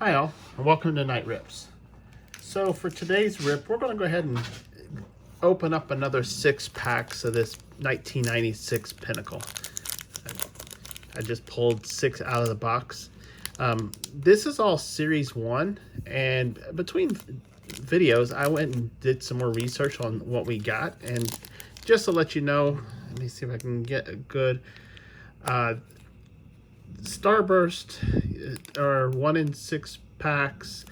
Hi all, and welcome to Night Rips. So for today's rip, we're going to go ahead and open up another 6 packs of this 1996 Pinnacle. I just pulled 6 out of the box. This is all Series 1, and between videos, I went and did some more research on what we got, and just to let you know, let me see if I can get a good Starburst are 1 in 6 packs.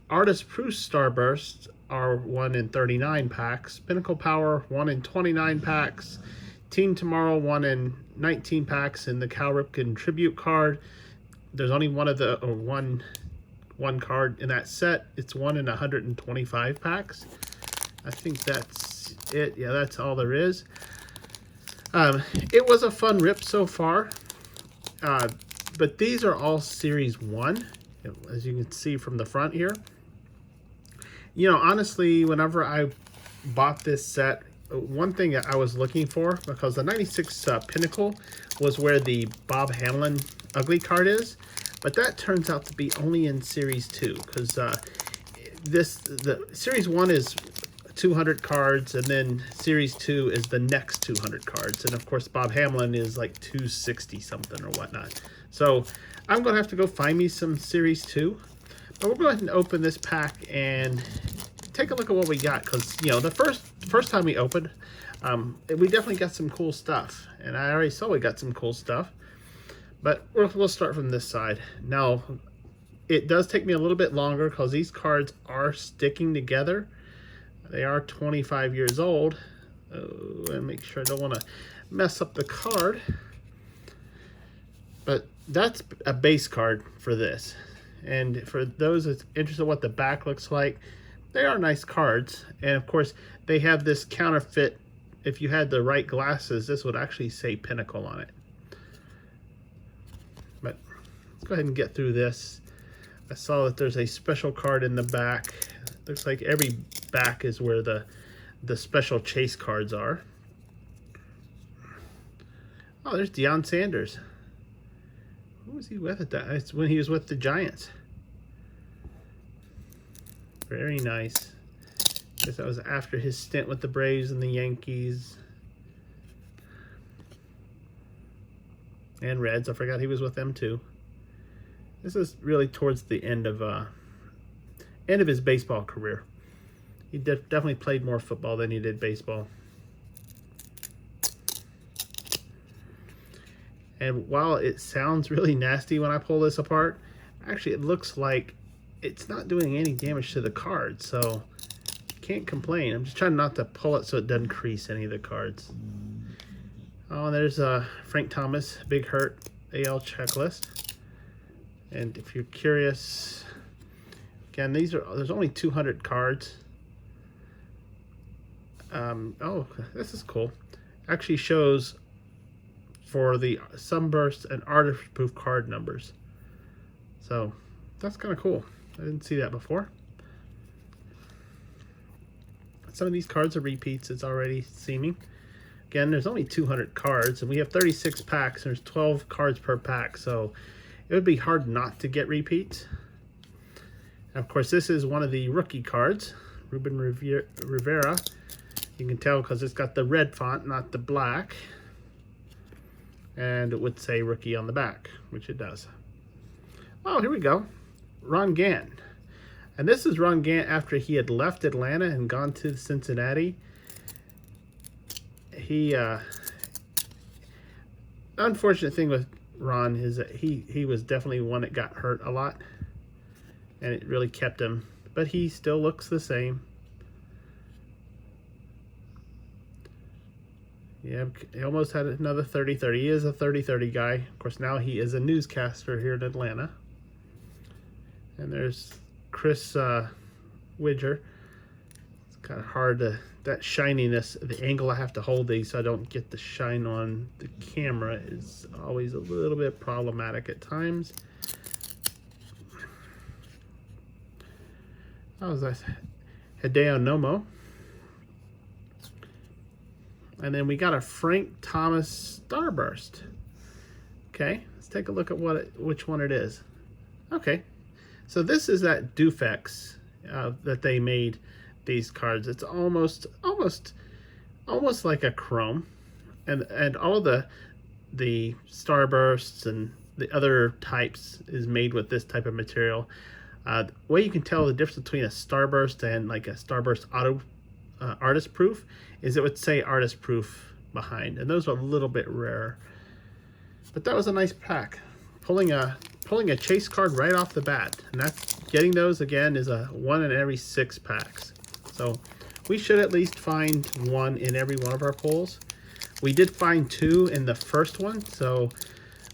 Artist Proof Starburst are 1 in 39 packs. Pinnacle Power 1 in 29 packs. Team Tomorrow 1 in 19 packs. And the Cal Ripken Tribute card, there's only one of the one card in that set. It's 1 in 125 packs. I think that's it. Yeah, that's all there is. It was a fun rip so far. But these are all Series 1, as you can see from the front here. You know, honestly, whenever I bought this set, one thing that I was looking for, because the 96 Pinnacle was where the Bob Hamlin ugly card is, but that turns out to be only in Series 2, because the Series 1 is 200 cards, and then Series 2 is the next 200 cards. And of course, Bob Hamlin is like 260 something or whatnot. So I'm going to have to go find me some Series 2. But we'll go ahead and open this pack and take a look at what we got. Because, you know, the first time we opened, we definitely got some cool stuff. And I already saw we got some cool stuff. But we'll start from this side. Now, it does take me a little bit longer because these cards are sticking together. They are 25 years old. And make sure I don't want to mess up the card. But that's a base card for this. And for those that's interested in what the back looks like, they are nice cards. And of course, they have this counterfeit. If you had the right glasses, this would actually say Pinnacle on it. But let's go ahead and get through this. I saw that there's a special card in the back. Looks like every back is where the special chase cards are. Oh, there's Deion Sanders. Who was he with at that? It's when he was with the Giants. Very nice. Guess that was after his stint with the Braves and the Yankees. And Reds. I forgot he was with them too. This is really towards the end of his baseball career. He definitely played more football than he did baseball. And while it sounds really nasty when I pull this apart, actually it looks like it's not doing any damage to the card, so can't complain. I'm just trying not to pull it so it doesn't crease any of the cards. Oh, and there's Frank Thomas, Big Hurt AL checklist. And if you're curious, again, there's only 200 cards. Oh, this is cool. Actually shows for the Sunburst and Artist Proof card numbers. So that's kind of cool. I didn't see that before. Some of these cards are repeats, it's already seeming. Again, there's only 200 cards, and we have 36 packs, and there's 12 cards per pack, so it would be hard not to get repeats. And of course, this is one of the rookie cards, Ruben Rivera. You can tell because it's got the red font, not the black. And it would say rookie on the back, which it does. Oh, here we go. Ron Gant. And this is Ron Gant after he had left Atlanta and gone to Cincinnati. Unfortunate thing with Ron is that he was definitely one that got hurt a lot. And it really kept him. But he still looks the same. Yeah, he almost had another 30-30. He is a 30-30 guy. Of course, now he is a newscaster here in Atlanta. And there's Chris Widger. It's kind of hard to, that shininess, the angle I have to hold these so I don't get the shine on the camera is always a little bit problematic at times. That was nice. Hideo Nomo. And then we got a Frank Thomas Starburst. Okay, let's take a look at which one it is. Okay, So this is that Dufex that they made these cards. It's almost like a chrome, and all the starbursts and the other types is made with this type of material. The way you can tell the difference between a starburst and like a starburst auto artist proof is it would say artist proof behind, and those are a little bit rare. But that was a nice pack. Pulling a chase card right off the bat, and that's getting those again is a 1 in every 6 packs. So we should at least find 1 in every one of our pulls. We did find 2 in the first one, so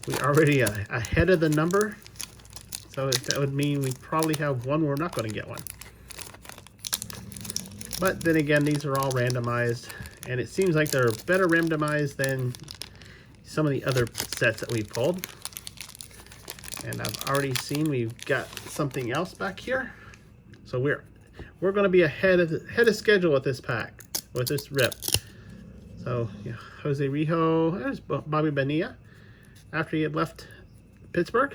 we already ahead of the number. So that would mean we probably have 1 we're not going to get 1. But then again, these are all randomized, and it seems like they're better randomized than some of the other sets that we pulled. And I've already seen we've got something else back here. So we're going to be ahead of schedule with this pack, with this rip. So yeah, Jose Rijo, there's Bobby Bonilla after he had left Pittsburgh.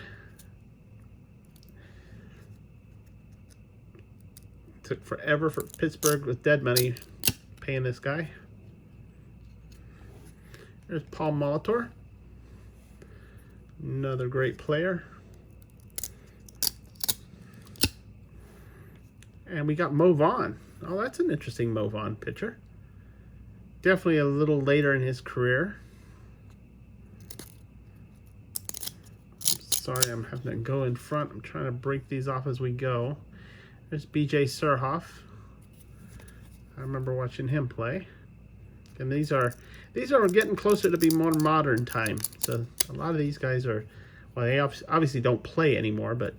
Took forever for Pittsburgh with dead money paying this guy. There's Paul Molitor, another great player. And we got Mo Vaughn. Oh, that's an interesting Mo Vaughn pitcher. Definitely a little later in his career. I'm sorry, I'm having to go in front. I'm trying to break these off as we go. There's B.J. Surhoff. I remember watching him play. And these are getting closer to be more modern time. So a lot of these guys are, well, they obviously don't play anymore, but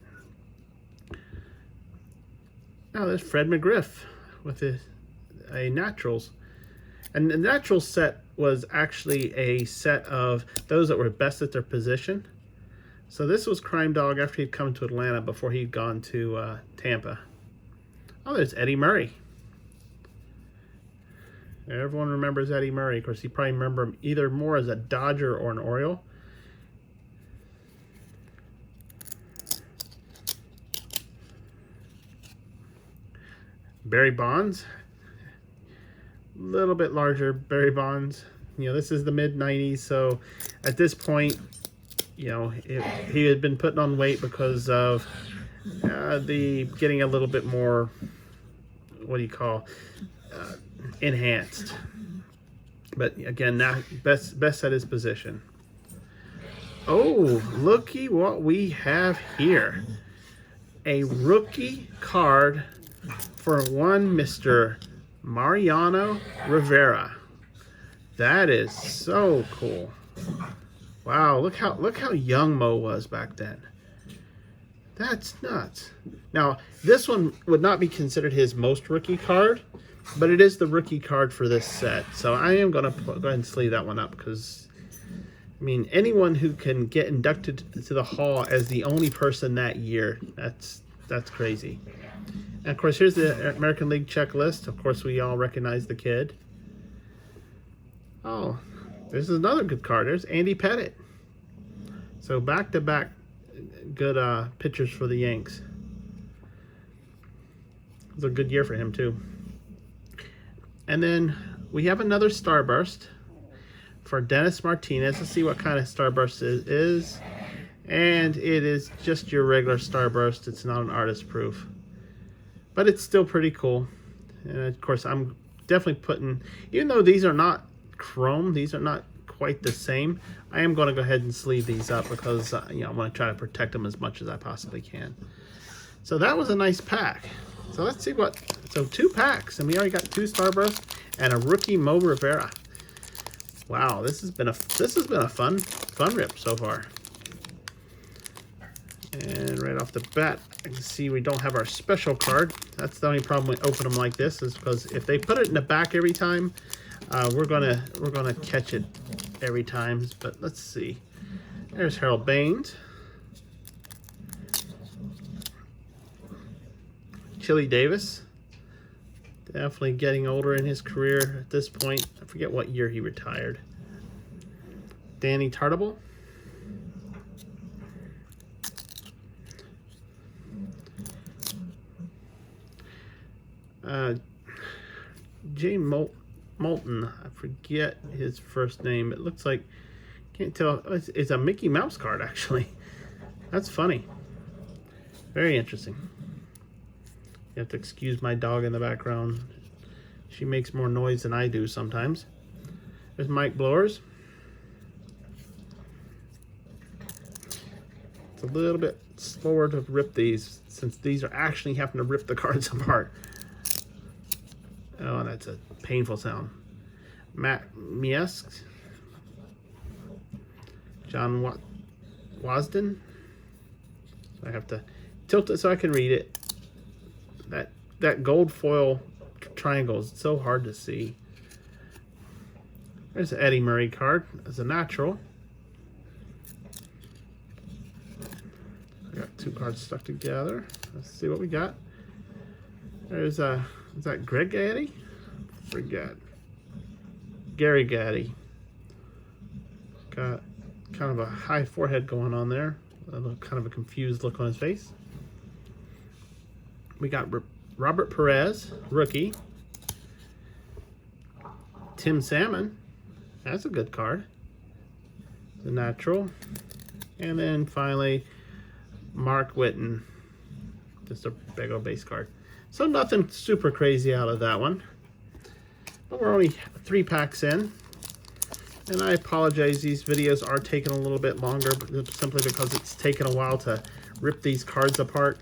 oh, there's Fred McGriff with a Naturals. And the Naturals set was actually a set of those that were best at their position. So this was Crime Dog after he'd come to Atlanta before he'd gone to Tampa. Oh, there's Eddie Murray. Everyone remembers Eddie Murray. Of course, you probably remember him either more as a Dodger or an Oriole. Barry Bonds. A little bit larger Barry Bonds. You know, this is the mid-90s, so at this point, you know, he had been putting on weight because of the getting a little bit more, what do you call, enhanced. But again, now best at his position. Oh, looky what we have here. A rookie card for one Mr. Mariano Rivera. That is so cool. Wow, look how young Mo was back then. That's nuts. Now, this one would not be considered his most rookie card, but it is the rookie card for this set. So I am going to go ahead and sleeve that one up because, I mean, anyone who can get inducted to the Hall as the only person that year, that's crazy. And, of course, here's the American League checklist. Of course, we all recognize the kid. Oh, this is another good card. There's Andy Pettit. So back-to-back good pitchers for the Yanks. It was a good year for him, too. And then we have another Starburst for Dennis Martinez. Let's see what kind of Starburst it is. And it is just your regular Starburst. It's not an artist proof. But it's still pretty cool. And, of course, I'm definitely putting... Even though these are not chrome, these are not quite the same, I am going to go ahead and sleeve these up because you know, I want to try to protect them as much as I possibly can. So that was a nice pack. So let's see what... So 2 packs, and we already got 2 Starbursts and a rookie Mo Rivera. Wow, this has been a fun rip so far. And right off the bat, I can see we don't have our special card. That's the only problem we open them like this, is because if they put it in the back every time, we're gonna catch it every time. But let's see. There's Harold Baines, Chili Davis, definitely getting older in his career at this point. I forget what year he retired. Danny Tartable. Jay Moulton. I forget his first name. It looks like, can't tell. It's a Mickey Mouse card, actually. That's funny. Very interesting. You have to excuse my dog in the background. She makes more noise than I do sometimes. There's Mike Blowers. It's a little bit slower to rip these, since these are actually having to rip the cards apart. Oh, that's a painful sound. Matt Miesk. John Wasden. I have to tilt it so I can read it. That gold foil triangle is so hard to see. There's an Eddie Murray card as a natural. I got two cards stuck together. Let's see what we got. There's is that Greg Gaddy? Forget. Gary Gaddy. Got kind of a high forehead going on there. Kind of a confused look on his face. We got Robert Perez, rookie. Tim Salmon. That's a good card. The natural. And then finally, Mark Whitten. Just a big old base card. So nothing super crazy out of that one. But we're only 3 packs in. And I apologize, these videos are taking a little bit longer, but simply because it's taken a while to rip these cards apart.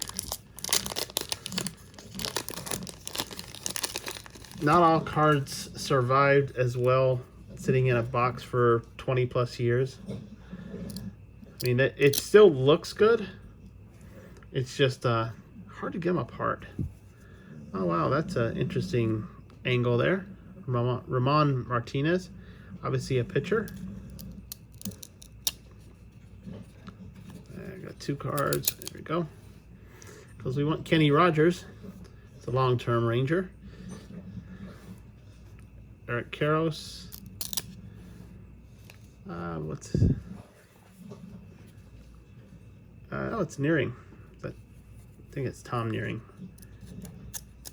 Not all cards survived as well sitting in a box for 20 plus years. I mean, it still looks good. It's just hard to get them apart. Oh wow, that's an interesting angle there. Ramon Martinez, obviously a pitcher. I got 2 cards. There we go. Because we want Kenny Rogers. It's a long-term Ranger. Eric Karros. Oh, it's Nearing. I think it's Tom Nearing.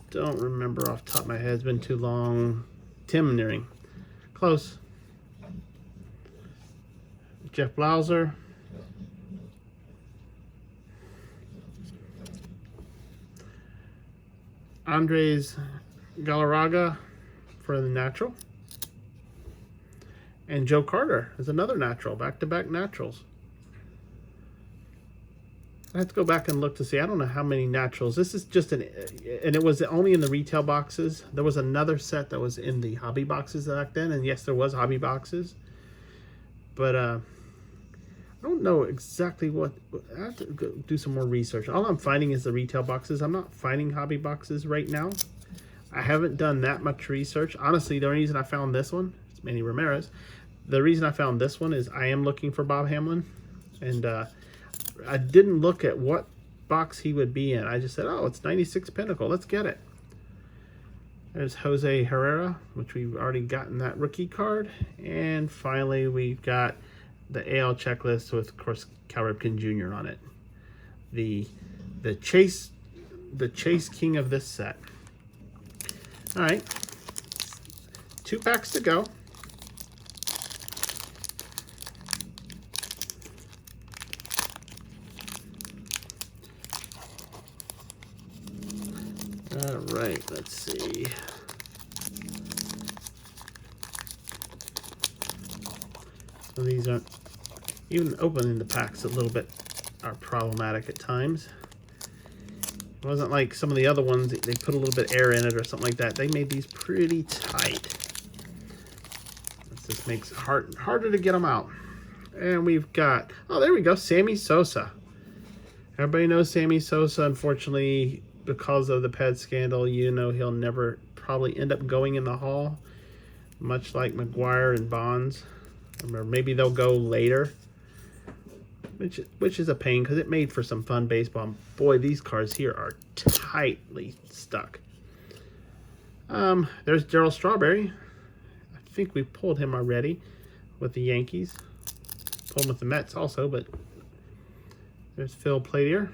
Don't remember off the top of my head. It's been too long. Tim Nearing. Close. Jeff Blauser. Andres Galarraga for the natural. And Joe Carter is another natural. Back-to-back naturals. I have to go back and look to see. I don't know how many naturals. This is just and it was only in the retail boxes. There was another set that was in the hobby boxes back then. And yes, there was hobby boxes. But I don't know exactly what. I have to go do some more research. All I'm finding is the retail boxes. I'm not finding hobby boxes right now. I haven't done that much research. Honestly, the reason I found this one, it's Manny Ramirez. The reason I found this one is I am looking for Bob Hamlin. And I didn't look at what box he would be in. I just said, oh, it's 96 Pinnacle. Let's get it. There's Jose Herrera, which we've already gotten that rookie card. And finally, we've got the AL checklist with, of course, Cal Ripken Jr. on it. The Chase King of this set. All right. 2 packs to go. All right, let's see. So these aren't, even opening the packs a little bit are problematic at times. It wasn't like some of the other ones, they put a little bit of air in it or something like that. They made these pretty tight. This just makes it harder to get them out. And we've got, oh, there we go, Sammy Sosa. Everybody knows Sammy Sosa, unfortunately, because of the Pettit scandal, you know he'll never probably end up going in the Hall, much like McGuire and Bonds. Or maybe they'll go later, which is a pain because it made for some fun baseball. Boy, these cards here are tightly stuck. There's Darryl Strawberry. I think we pulled him already with the Yankees. Pulled him with the Mets also, but there's Phil Planier.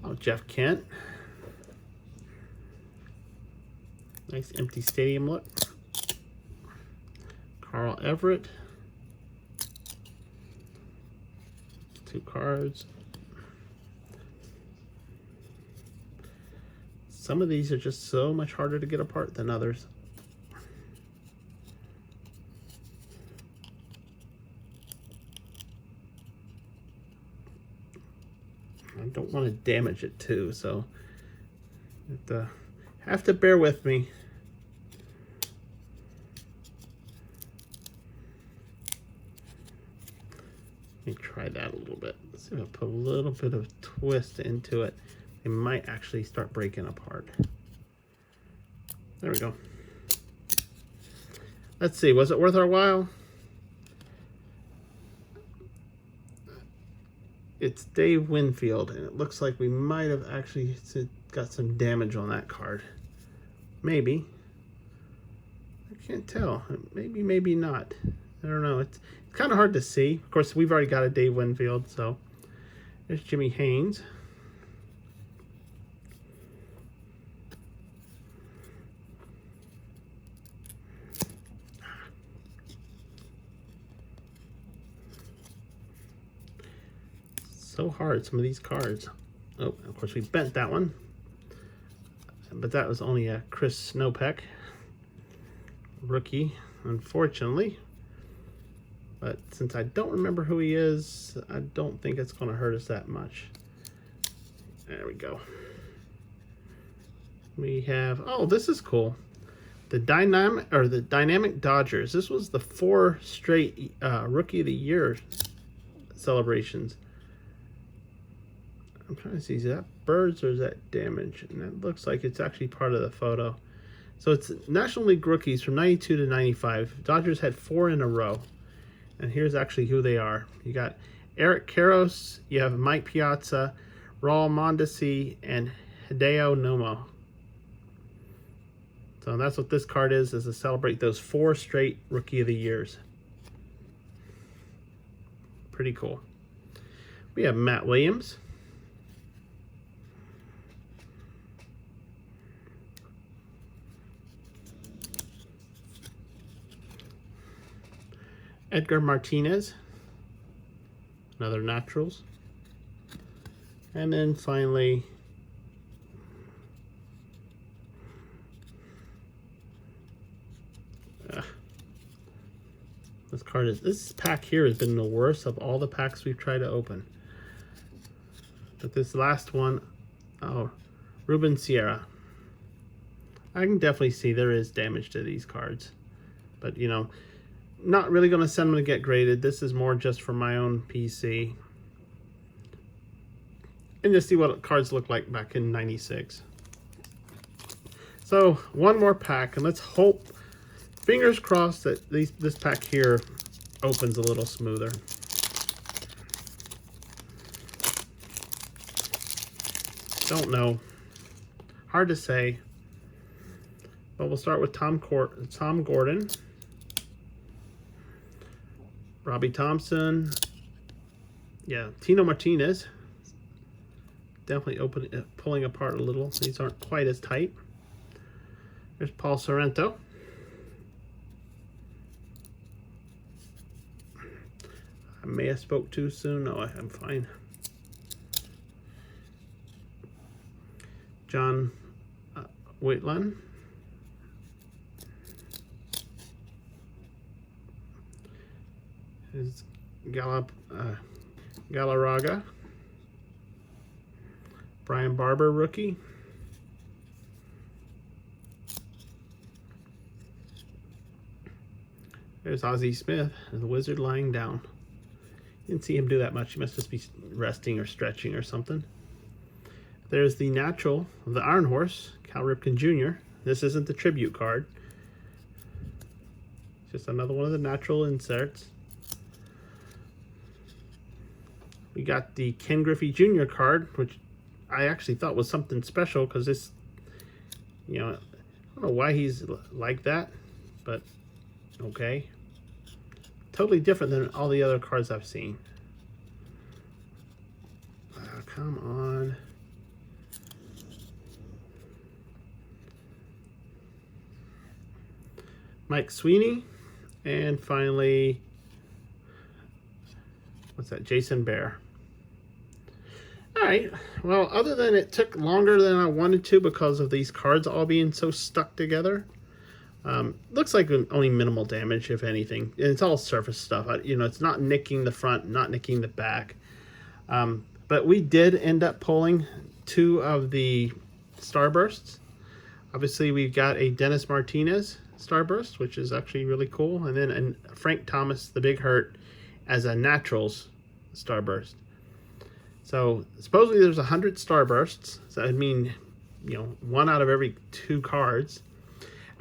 Oh, Jeff Kent. Nice empty stadium look. Carl Everett. 2 cards. Some of these are just so much harder to get apart than others. I don't want to damage it too, so you have to bear with me. Let me try that a little bit. Let's see if I put a little bit of twist into it. It might actually start breaking apart. There we go. Let's see, was it worth our while? It's Dave Winfield, and it looks like we might have actually got some damage on that card. Maybe. I can't tell. Maybe, maybe not. I don't know. It's kind of hard to see. Of course, we've already got a Dave Winfield, so there's Jimmy Haynes. So hard, some of these cards. Oh, of course we bent that one. But that was only a Chris Snopek rookie, unfortunately. But since I don't remember who he is, I don't think it's going to hurt us that much. There we go. We have, oh, this is cool. The Dynamic Dodgers. This was the 4 straight Rookie of the Year celebrations. I'm trying to see, is that birds or is that damage? And that looks like it's actually part of the photo. So it's National League rookies from 92 to 95. Dodgers had 4 in a row. And here's actually who they are. You got Eric Karros, you have Mike Piazza, Raul Mondesi, and Hideo Nomo. So that's what this card is to celebrate those 4 straight Rookie of the Years. Pretty cool. We have Matt Williams. Edgar Martinez, another Naturals. And then finally, this pack here has been the worst of all the packs we've tried to open. But this last one, oh, Ruben Sierra. I can definitely see there is damage to these cards. But, you know, not really going to send them to get graded. This is more just for my own PC. And just see what cards look like back in '96. So, one more pack. And let's hope, fingers crossed, that this pack here opens a little smoother. Don't know. Hard to say. But we'll start with Tom Gordon. Robbie Thompson. Yeah, Tino Martinez. Definitely pulling apart a little. These aren't quite as tight. There's Paul Sorrento. I may have spoke too soon. No, I'm fine. John Whitland. Is Galarraga. Brian Barber, rookie. There's Ozzie Smith, the Wizard lying down. You didn't see him do that much. He must just be resting or stretching or something. There's the natural of the Iron Horse, Cal Ripken Jr. This isn't the tribute card. It's just another one of the natural inserts. We got the Ken Griffey Jr. card, which I actually thought was something special because this, you know, I don't know why he's like that, but okay. Totally different than all the other cards I've seen. Come on. Mike Sweeney, and finally, what's that? Jason Bear. All right. Well, other than it took longer than I wanted to because of these cards all being so stuck together, looks like only minimal damage, if anything. And it's all surface stuff. You know, it's not nicking the front, not nicking the back. But we did end up pulling 2 of the Starbursts. Obviously, we've got a Dennis Martinez Starburst, which is actually really cool. And then a Frank Thomas, the Big Hurt, as a Naturals Starburst. So supposedly there's 100 Starbursts. So that would mean, you know, 1 out of every 2 cards.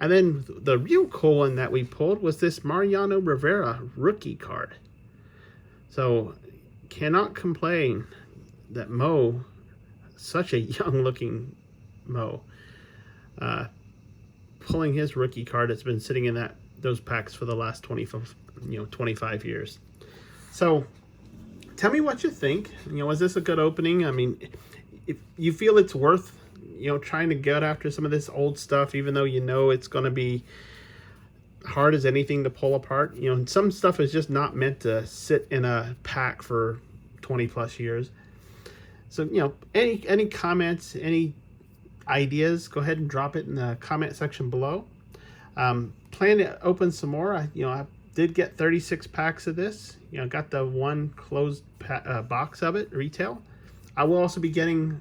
And then the real cool one that we pulled was this Mariano Rivera rookie card. So cannot complain that Mo, such a young looking Mo, pulling his rookie card that's been sitting in those packs for the last 25 years. So tell me what you think. You know, was this a good opening? I mean, if you feel it's worth, you know, trying to get after some of this old stuff, even though you know it's going to be hard as anything to pull apart. You know, and some stuff is just not meant to sit in a pack for 20 plus years. So, you know, any comments, any ideas, go ahead and drop it in the comment section below. Plan to open some more. I did get 36 packs of this. You know, got the 1 closed box of it, retail. I will also be getting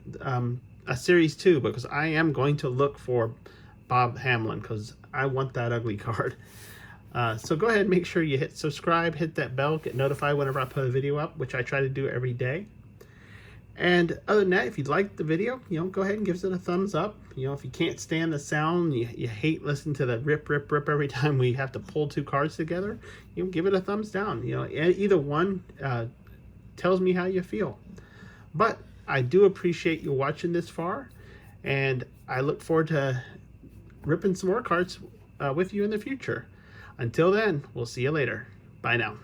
a series 2 because I am going to look for Bob Hamlin because I want that ugly card. So go ahead and make sure you hit subscribe, hit that bell, get notified whenever I put a video up, which I try to do every day. And other than that, if you liked the video, you know, go ahead and give it a thumbs up. You know, if you can't stand the sound, you hate listening to the rip every time we have to pull 2 cards together, you know, give it a thumbs down. You know, either one tells me how you feel. But I do appreciate you watching this far, and I look forward to ripping some more cards with you in the future. Until then, we'll see you later. Bye now.